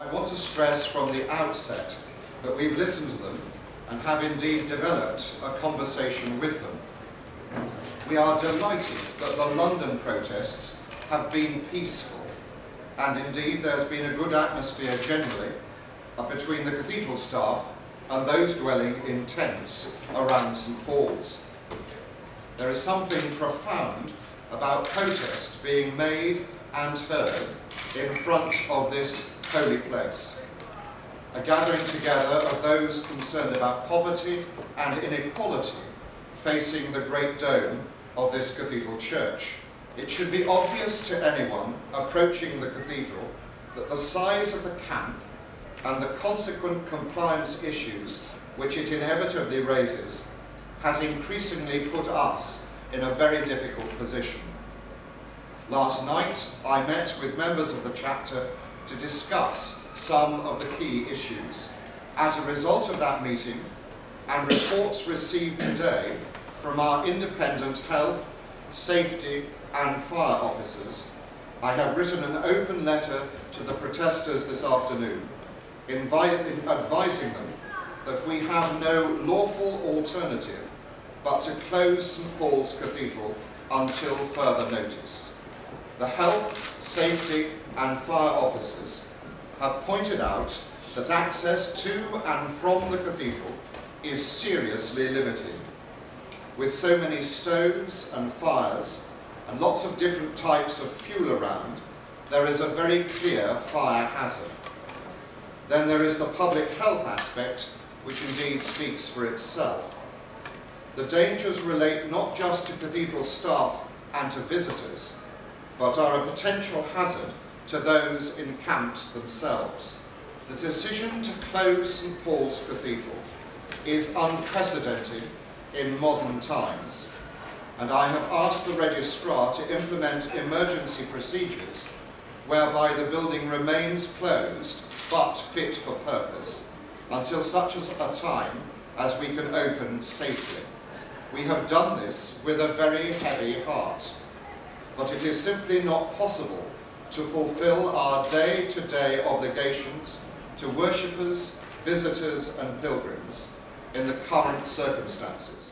I want to stress from the outset that we've listened to them and have indeed developed a conversation with them. We are delighted that the London protests have been peaceful, and indeed there's been a good atmosphere generally between the cathedral staff and those dwelling in tents around St. Paul's. There is something profound about protest being made and heard in front of this holy place. A gathering together of those concerned about poverty and inequality facing the great dome of this cathedral church. It should be obvious to anyone approaching the cathedral that the size of the camp and the consequent compliance issues which it inevitably raises has increasingly put us in a very difficult position. Last night I met with members of the chapter to discuss some of the key issues. As a result of that meeting and reports received today from our independent health, safety and fire officers, I have written an open letter to the protesters this afternoon advising them that we have no lawful alternative but to close St. Paul's Cathedral until further notice. The health, safety and fire officers have pointed out that access to and from the cathedral is seriously limited. With so many stoves and fires and lots of different types of fuel around, there is a very clear fire hazard. Then there is the public health aspect, which indeed speaks for itself. The dangers relate not just to cathedral staff and to visitors, but are a potential hazard to those encamped themselves. The decision to close St. Paul's Cathedral is unprecedented in modern times, and I have asked the registrar to implement emergency procedures whereby the building remains closed but fit for purpose until such a time as we can open safely. We have done this with a very heavy heart, but it is simply not possible to fulfill our day-to-day obligations to worshippers, visitors and pilgrims in the current circumstances.